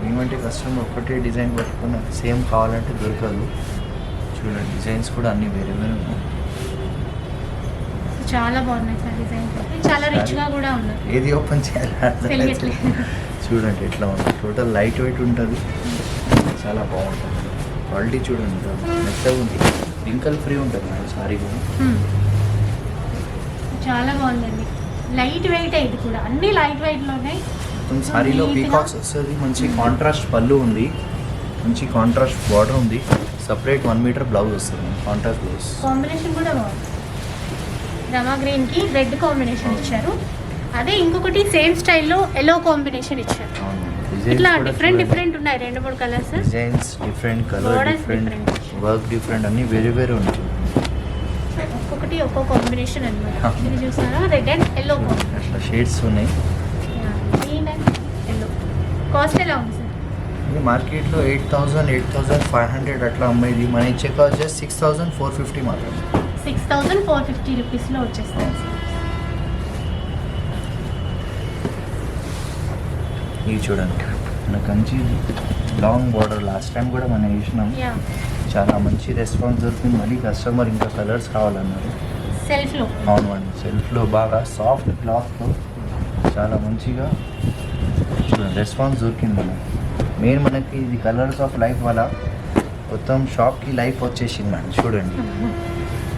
ఏమంటే కస్టమర్ ఒక్కటే డిజైన్ పట్టుకున్న సేమ్ కావాలంటే దొరకదు. చూడండి డిజైన్స్ కూడా అన్నీ వేరే వేరే ఉన్నాయి. చాలా బాగున్నాయి సార్ డిజైన్స్. చాలా రిచ్గా కూడా ఉన్నాయి. ఏది ఓపెన్ చేయాలి తెలియట్లేదు. చూడండి ఎట్లా ఉంది. టోటల్ లైట్ వెయిట్ ఉంటుంది. చాలా బాగుంటుంది. క్వాలిటీ చూడండి మెత్తగా ఉంది. రింకల్ ఫ్రీ ఉంటుంది మేడం సారీ కూడా. చాలా బాగుందండి. లైట్ వెయిట్ ఇది కూడా అన్ని లైట్ వెయిట్లో ఉన్నాయి. మొత్తం సారీలో పీకాక్స్ వస్తుంది. మంచి కాంట్రాస్ట్ పళ్ళు ఉంది. మంచి కాంట్రాస్ట్ బార్డర్ ఉంది. సపరేట్ 1 మీటర్ బ్లౌజ్ వస్తుంది. కాంట్రాస్ట్ బ్లౌజ్ కాంబినేషన్ కూడా బాగుంది. రమా గ్రీన్కి రెడ్ కాంబినేషన్ ఇచ్చారు. అదే ఇంకొకటి సేమ్ స్టైల్లో ఎల్లో కాంబినేషన్ ఇచ్చారు. ఇట్లా డిఫరెంట్ ఉన్నాయి 2-3 colours. Designs different, colour different, work different, అన్నీ వేరే వేరే ఉంటాయి. ఒక్కొక్కటి ఒక్కో కాంబినేషన్ అన్నమాట. ఇది చూసారా, రెడ్ అండ్ ఎల్లో అట్లా షేడ్స్ ఉన్నాయి. Green and yellow. కాస్ట్ ఎలా ఉంది సార్? ఇది మార్కెట్లో 8,000, 8,500 అట్లా అమ్మేది. మన ఇచ్చే కాస్ట్ జస్ట్ 6,450 మాత్రమే. 6,450 రూపీస్లో వచ్చేస్తాయి. ఇవి చూడండి మన Kanchi long border. Last time కూడా మనం వేసినాం. చాలా మంచి రెస్పాన్స్ దొరికింది. మళ్ళీ కస్టమర్ ఇంకా కలర్స్ కావాలన్నారు. సెల్ఫ్లో అవునండి, సెల్ఫ్లో బాగా సాఫ్ట్ క్లాత్లో చాలా మంచిగా చూడండి రెస్పాన్స్ దొరికింది మనకి. మెయిన్ మనకి ఇది కలర్స్ ఆఫ్ లైఫ్ వల్ల మొత్తం షాప్కి లైఫ్ వచ్చేసింది మేడం. చూడండి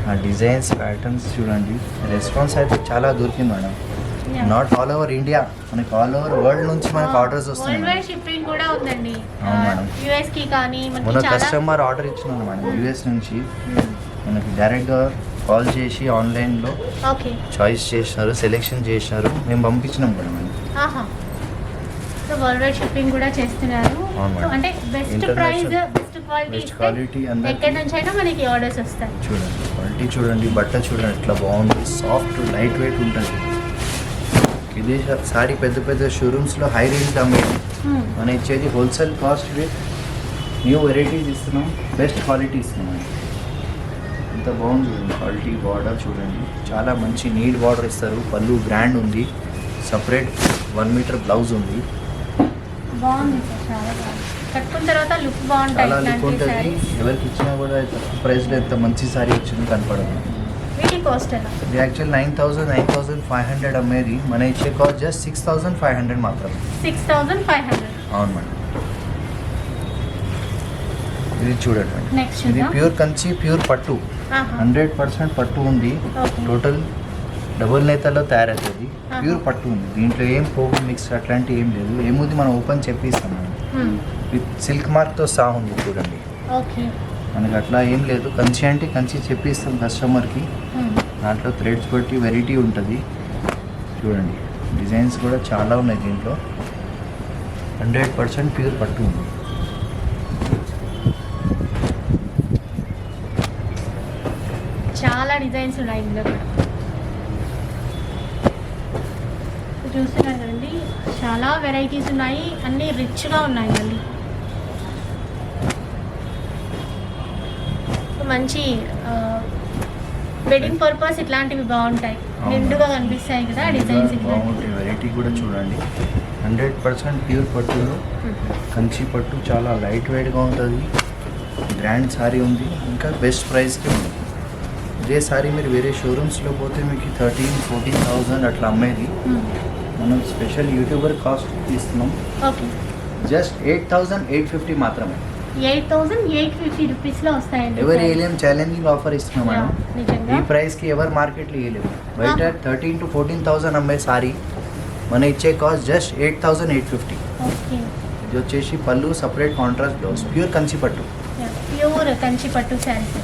ఆ డిజైన్స్ ప్యాటర్న్స్ చూడండి. రెస్పాన్స్ అయితే చాలా దొరికింది madam. Not all over India, మనకి ఆల్ ఓవర్ వరల్డ్ నుంచి మనకి ఆర్డర్స్ వస్తున్నాయి. షిప్పింగ్ కూడా ఉందండి. అవును మేడం. యుఎస్ కి కానీ మన కస్టమర్ ఆర్డర్ ఇచ్చినాను మేడం యుఎస్ నుంచి. మనకి డైరెక్ట్గా కాల్ చేసి ఆన్లైన్లో చాయిస్ చేసినారు, సెలెక్షన్ చేసినారు, మేము పంపించినాం కూడా madam. So world wide shipping కూడా చేస్తున్నారు. అంటే బెస్ట్ ప్రైస్, బెస్ట్ క్వాలిటీ ఎక్కడి నుంచి అయినా మనకి ఆర్డర్స్ వస్తాయి. చూడండి క్వాలిటీ చూడండి, బట్ట చూడండి ఎట్లా బాగుంది. సాఫ్ట్ లైట్ వెయిట్ ఉంటుంది. ఇదే సారీ పెద్ద పెద్ద షోరూమ్స్లో హై రేంజ్ అమ్మేది. మనం ఇచ్చేది wholesale cost with new varieties ఇస్తున్నాం, బెస్ట్ క్వాలిటీ ఇస్తున్నాం. ఎంత బాగుంది చూడండి క్వాలిటీ. బార్డర్ చూడండి చాలా మంచి నీట్ బార్డర్ ఇస్తారు. పళ్ళు గ్రాండ్ ఉంది. సపరేట్ 1 మీటర్ బ్లౌజ్ ఉంది. బాగుంది సార్, చాలా బాగుంది. కట్టుకున్న తర్వాత లుక్ చాలా లుక్ ఉంటుంది. బాగుంటుంది. ఎవరికి ఇచ్చినా కూడా తక్కువ ప్రైస్లో ఎంత మంచి సారీ వచ్చింది కనపడదు. వీటి కాస్ట్ ఎలా? ఇది యాక్చువల్ 9,000, 9,500 అమ్మేది. మన ఇచ్చే కాస్ట్ జస్ట్ 6,500 మాత్రమే. 6,500. అవును మేడం. ఇది చూడండి మేడం. నెక్స్ట్ ఇది ప్యూర్ కంచి, ప్యూర్ పట్టు, 100% పట్టు ఉంది. టోటల్ డబుల్ నేతల్లో తయారవుతుంది. ప్యూర్ పట్టు ఉంది. దీంట్లో ఏం పోగు మిక్స్ అట్లాంటివి ఏం లేదు. ఏముంది మనం ఓపెన్ చెప్పిస్తాం మేడం. విత్ సిల్క్ మార్క్తో సహా ఉంది చూడండి. ఓకే. మనకి అట్లా ఏం లేదు. కంచి అంటే కంచి చెప్పిస్తాం కస్టమర్కి. దాంట్లో థ్రెడ్స్ బట్టి వెరైటీ ఉంటుంది. చూడండి డిజైన్స్ కూడా చాలా ఉన్నాయి దీంట్లో. 100% ప్యూర్ పట్టు ఉంది. చాలా డిజైన్స్ ఉన్నాయి ఇందులో కూడా. చూస్తున్నారు కదండి, చాలా వెరైటీస్ ఉన్నాయి. అన్నీ రిచ్గా ఉన్నాయి. మళ్ళీ మంచి వెడ్డింగ్ పర్పస్ ఇట్లాంటివి బాగుంటాయి. నిండుగా కనిపిస్తాయి కదా డిజైన్స్. బాగుంటాయి. వెరైటీ కూడా చూడండి. 100% ప్యూర్ పట్టులో కంచి పట్టు చాలా లైట్ వెయిట్గా ఉంటుంది. గ్రాండ్ సారీ ఉంది. ఇంకా బెస్ట్ ప్రైస్కి ఉంది. ఇదే సారీ మీరు వేరే షోరూమ్స్లో పోతే మీకు 13,000-14,000 అట్లా అమ్మేది. మనం స్పెషల్ యూట్యూబర్ కాస్ట్ తీస్తున్నాం. ఓకే. జస్ట్ 8,850 మాత్రమే. 8,850 రూపీస్లో వస్తాయండి. ఎవరు వేయలేం, ఛాలెంజింగ్ ఆఫర్ ఇస్తున్నాం మేడం. నిజంగా ఈ ప్రైస్కి ఎవరు మార్కెట్లో వేయలేము. బయట 13,000 to 14,000 అమ్మే సారీ మన ఇచ్చే కాస్ట్ జస్ట్ 8,850. ఓకే. ఇది వచ్చేసి పళ్ళు, separate contrast blouse, pure Kanchi పట్టు. ప్యూర్ కంచి పట్టు శారీస్.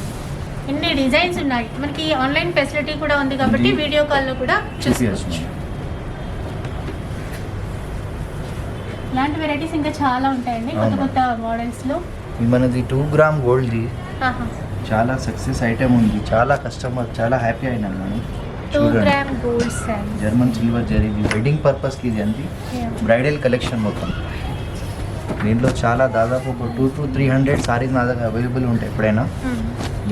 ఇన్ని డిజైన్స్ ఉన్నాయి. మనకి ఆన్లైన్ ఫెసిలిటీ కూడా ఉంది కాబట్టి వీడియో కాల్లో కూడా చూసుకోవచ్చు. ఇలాంటి వెరైటీస్ ఇంకా చాలా ఉంటాయండి కొత్త అవును. కొత్త మోడల్స్లో. ఇది మనది 2 గ్రామ్ గోల్డ్ది చాలా సక్సెస్ ఐటమ్ ఉంది. చాలా కస్టమర్ చాలా హ్యాపీ అయినారు మనం. 2 చూడండి gram gold sari. German silver జరిగి వెడ్డింగ్ పర్పస్కి ఇది అంది బ్రైడల్ కలెక్షన్ మొత్తం. దీంట్లో చాలా దాదాపు ఒక 2 to 300 సారీస్ నా దగ్గర అవైలబుల్ ఉంటాయి ఎప్పుడైనా.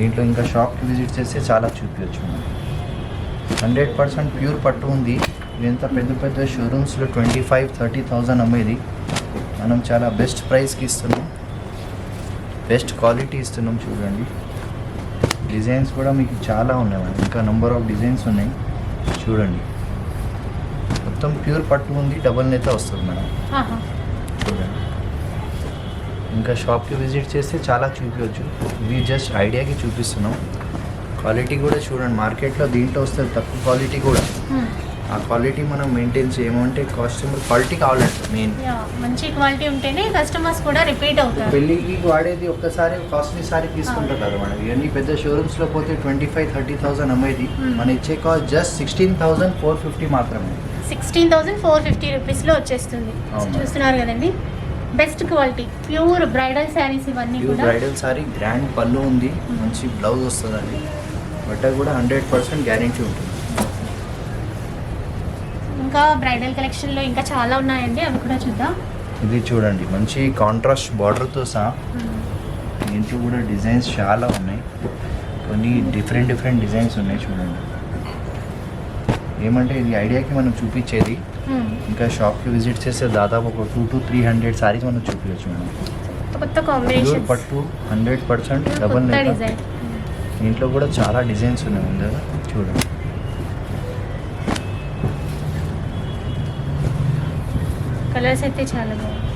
దీంట్లో ఇంకా షాప్కి విజిట్ చేస్తే చాలా చూపించచ్చు మనం. 100% ప్యూర్ పట్టు ఉంది. ఇంత పెద్ద పెద్ద షోరూమ్స్లో 25-30,000 అమ్మేది. మనం చాలా బెస్ట్ ప్రైస్కి ఇస్తున్నాం, బెస్ట్ క్వాలిటీ ఇస్తున్నాం. చూడండి డిజైన్స్ కూడా మీకు చాలా ఉన్నాయి మేడం, ఇంకా నెంబర్ ఆఫ్ డిజైన్స్ ఉన్నాయి. చూడండి మొత్తం ప్యూర్ పట్టు ఉంది, డబల్ నేత వస్తుంది మేడం. చూడండి ఇంకా షాప్కి విజిట్ చేస్తే చాలా చూపించవచ్చు. ఇది జస్ట్ ఐడియాకి చూపిస్తున్నాం. క్వాలిటీ కూడా చూడండి, మార్కెట్లో దీంట్లో వస్తుంది తక్కువ క్వాలిటీ కూడా. ఆ క్వాలిటీ మనం మెయింటైన్ చేయమంటే కస్టమర్ క్వాలిటీ కావాలంటే మెయిన్ మంచి క్వాలిటీ ఉంటేనే కస్టమర్స్ కూడా రిపీట్ అవుతారు. పెళ్ళికి వాడేది ఒక్కసారి కాస్ట్లీ సారీ తీసుకుంటారు కదా మేడం. ఇవన్నీ పెద్ద షోరూమ్స్లో పోతే 25-30,000 అమ్మేది. మన ఇచ్చే కాస్ట్ జస్ట్ 16,450 మాత్రమే. 16,450 రూపీస్లో వచ్చేస్తుంది. అవును. చూస్తున్నారు కదండి, best quality pure bridal saris ఇవన్నీ ప్యూర్ కూడా. బ్రైడల్ సారీ గ్రాండ్ పళ్ళు ఉంది, మంచి బ్లౌజ్ వస్తుందండి. బట్ట కూడా 100% గ్యారెంటీ ఉంటుంది. ఇంకా బ్రైడల్ కలెక్షన్లో ఇంకా చాలా ఉన్నాయండి, అవి కూడా చూద్దాం. ఇది చూడండి మంచి కాంట్రాస్ట్ బార్డర్తో సహా. దీంట్లో కూడా డిజైన్స్ చాలా ఉన్నాయి, కొన్ని డిఫరెంట్ డిజైన్స్ ఉన్నాయి. చూడండి ఏమంటే ఇది ఐడియాకి మనం చూపించేది. ఇంకా షాప్కి విజిట్ చేస్తే దాదాపు ఒక 2 to 300 సారీస్ మనం చూపించచ్చు మేడం. కొత్త ప్యూర్ కాంబినేషన్ పట్టు 100% డబల్ నేత. డిజైన్. దీంట్లో కూడా చాలా డిజైన్స్ ఉన్నాయి ముందర. చూడండి కలర్స్ అయితే చాలా బాగుంది.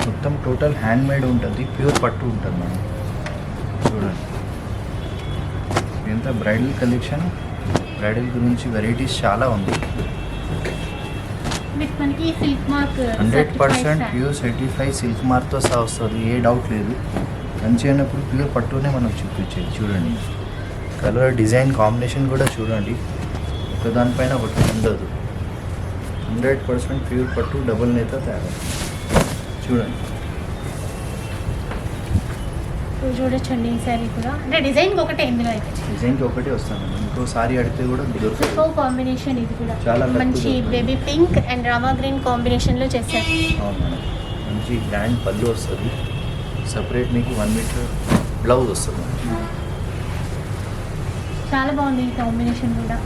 మొత్తం టోటల్ హ్యాండ్ మేడ్ ఉంటుంది, ప్యూర్ పట్టు ఉంటుంది మేడం. చూడండి ఎంత బ్రైడల్ కలెక్షన్, బ్రైడల్ గురించి వెరైటీస్ చాలా ఉంది. విత్ మనకి silk mark 100% pure certified silk మార్క్తో సహా వస్తుంది, ఏ డౌట్ లేదు. మంచి అయినప్పుడు ప్యూర్ పట్టునే మనం చూపించేది. చూడండి కలర్ డిజైన్ కాంబినేషన్ కూడా చూడండి, ఒకదానిపైన ఒకటి ఉండదు. 100% ప్యూర్ పట్టు డబుల్ నేత తయారు. చూడండి చూడొచ్చండి ఈ శారీ కూడా, అంటే డిజైన్ ఒకటే ఇందులో అయితే. డిజైన్కి ఒకటే వస్తాను, ఇంకో సారీ అడిగితే కూడా దొరుకుతుంది. ఇంకో కాంబినేషన్ ఇది కూడా చాలా లక్కు మంచి దొరుకుతుంది. Baby pink and Rama green కాంబినేషన్లో చేశారు. అవును మేడం, మంచి గ్రాండ్ పళ్ళు వస్తుంది. సపరేట్ మీకు 1 మీటర్ బ్లౌజ్ వస్తుంది. చాలా బాగుంది ఈ కాంబినేషన్ కూడా.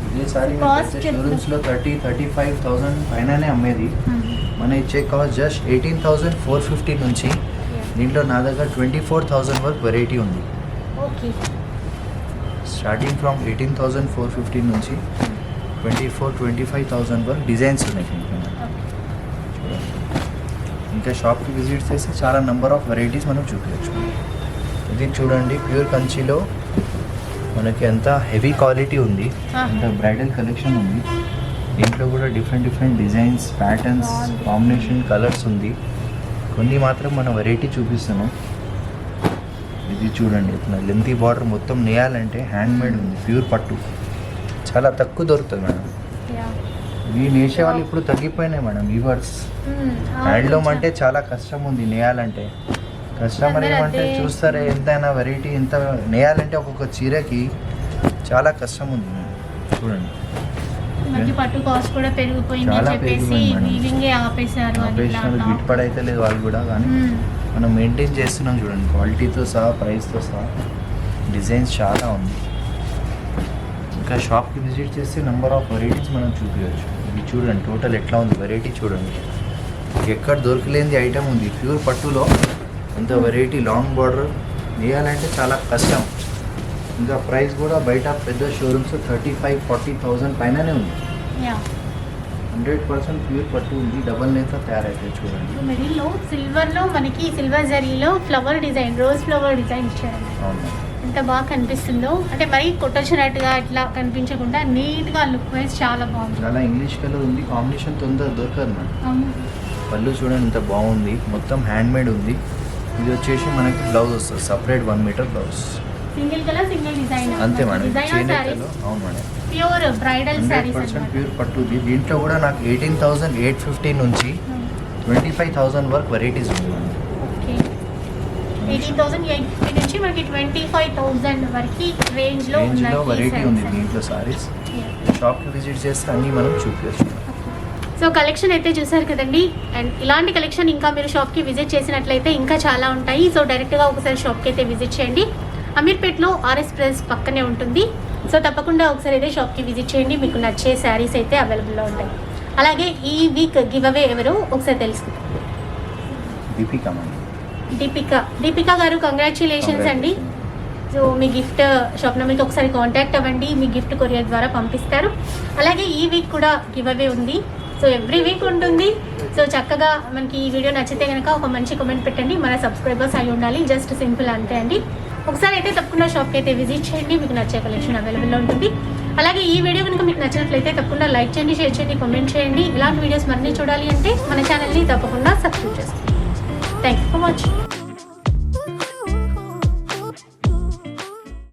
ఇదే సారీ Cost షోరూమ్స్లో 30-35,000 పైననే అమ్మేది. మన ఇచ్చే కాస్ట్ జస్ట్ 18,450 నుంచి. దీంట్లో నా దగ్గర 24,000 వరకు వెరైటీ ఉంది. ఓకే, స్టార్టింగ్ ఫ్రమ్ 18,450 నుంచి 24-25,000 వరకు డిజైన్స్ ఉన్నాయి. చూడండి ఇంకా షాప్కి విజిట్ చేస్తే చాలా నెంబర్ ఆఫ్ వెరైటీస్ మనం చూపించచ్చు. ఇది చూడండి ప్యూర్ కంచిలో మనకి ఎంత హెవీ క్వాలిటీ ఉంది, ఎంత బ్రైడల్ కలెక్షన్ ఉంది. దీంట్లో కూడా different designs, patterns, combination, colours ఉంది. కొన్ని మాత్రం మనం వెరైటీ చూపిస్తున్నాం. ఇది చూడండి ఇట్లా లెంతీ బార్డర్ మొత్తం నేయాలంటే హ్యాండ్ మేడ్ ఉంది, ప్యూర్ పట్టు. చాలా తక్కువ దొరుకుతుంది మేడం. ఇవి నేసే వాళ్ళు ఇప్పుడు తగ్గిపోయినాయి మేడం. వీవర్స్ హ్యాండ్లూమ్ అంటే చాలా కష్టం ఉంది నేయాలంటే. కస్టమర్ ఏమంటే చూస్తారే ఎంతైనా వెరైటీ ఎంత నేయాలంటే ఒక్కొక్క చీరకి చాలా కష్టం ఉంది. చూడండి మనకి పట్టు కాస్ట్ కూడా పెరిగిపోయింది అని చాలా చెప్పేసి పెరిగిపోయింది మేడం. వీవింగే ఆపేశారు అని ఇట్లా ఆపరేషన్ గిట్టుబడైతే లేదు వాళ్ళు కూడా, కానీ మనం మెయింటైన్ చేస్తున్నాం. చూడండి క్వాలిటీతో సహా, ప్రైస్తో సహా, డిజైన్స్ చాలా ఉంది. ఇంకా షాప్కి విజిట్ చేస్తే నెంబర్ ఆఫ్ వెరైటీస్ మనం చూపించవచ్చు. ఇది చూడండి టోటల్ ఎట్లా ఉంది వెరైటీ. చూడండి ఎక్కడ దొరకలేని ఐటమ్ ఉంది ప్యూర్ పట్టులో. ఇంత వెరైటీ లాంగ్ బార్డర్ వేయాలంటే చాలా కష్టం. ఇంకా ప్రైస్ కూడా బయట పెద్ద షోరూమ్స్ 35-40,000 పైననే ఉంది. 100% ప్యూర్ పట్టు ఉంది, డబల్ నేత తయారైతే. చూడండి మిడిల్లో సిల్వర్లో మనకి సిల్వర్ జరీలో flower design, rose flower design ఇచ్చారు. అవును, ఎంత బాగా కనిపిస్తుందో, అంటే మరీ కొట్టొచ్చినట్టుగా ఇట్లా కనిపించకుండా నీట్గా లుక్ వైజ్ చాలా బాగుంది. చాలా ఇంగ్లీష్ కలర్ ఉంది, కాంబినేషన్ తొందర దొరకదు మేడం. అవును. పళ్ళు చూడండి ఎంత బాగుంది, మొత్తం హ్యాండ్ మేడ్ ఉంది. ఇది వచ్చేసి మనకి బ్లౌజ్ వస్తుంది, separate 1 metre blouse. Single colour single design. అంతే మేడం, డిజైనర్ చేనేతలో. శారీస్, అవును madam, pure bridal saris 100% pure పట్టుది. దీంట్లో కూడా నాకు 18,850 నుంచి 25,000 వరకు వెరైటీస్ ఉంది మేడం. ఓకే, 18,850 నుంచి మనకి 25,000 వరకు రేంజ్లో రేంజ్లో ఉన్నాయి వెరైటీ ఉంది దీంట్లో సారీస్. షాప్కి విజిట్ చేస్తే అన్నీ మనం చూపించచ్చు. సో కలెక్షన్ అయితే చూసారు కదండి. అండ్ ఇలాంటి కలెక్షన్ ఇంకా మీరు షాప్కి విజిట్ చేసినట్లయితే ఇంకా చాలా ఉంటాయి. సో డైరెక్ట్గా ఒకసారి షాప్కి అయితే విజిట్ చేయండి. అమీర్పేట్లో ఆర్ఎస్ ప్రెస్ పక్కనే ఉంటుంది. సో తప్పకుండా ఒకసారి అయితే షాప్కి విజిట్ చేయండి, మీకు నచ్చే శారీస్ అయితే అవైలబుల్లో ఉంటాయి. అలాగే ఈ వీక్ గివ్ అవే ఎవరు ఒకసారి తెలుసుకుందాం. దీపిక గారు కంగ్రాచులేషన్స్ అండి. సో మీ గిఫ్ట్ షాప్ నెంబర్కి ఒకసారి కాంటాక్ట్ అవ్వండి, మీ గిఫ్ట్ కొరియర్ ద్వారా పంపిస్తారు. అలాగే ఈ వీక్ కూడా గివ్ అవే ఉంది. సో ఎవ్రీ వీక్ ఉంటుంది. సో చక్కగా మనకి ఈ వీడియో నచ్చితే కనుక ఒక మంచి కామెంట్ పెట్టండి. మన సబ్స్క్రైబర్స్ అయి ఉండాలి, జస్ట్ సింపుల్ అంతే అండి. ఒకసారి అయితే తప్పకుండా షాప్కి అయితే విజిట్ చేయండి, మీకు నచ్చే కలెక్షన్ అవైలబుల్లో ఉంటుంది. అలాగే ఈ వీడియో కనుక మీకు నచ్చినట్లయితే తప్పకుండా లైక్ చేయండి, షేర్ చేయండి, కామెంట్ చేయండి. ఇలాంటి వీడియోస్ మరిన్ని చూడాలి అంటే మన ఛానల్ని తప్పకుండా సబ్స్క్రైబ్ చేసుకోండి. Thank you for watching.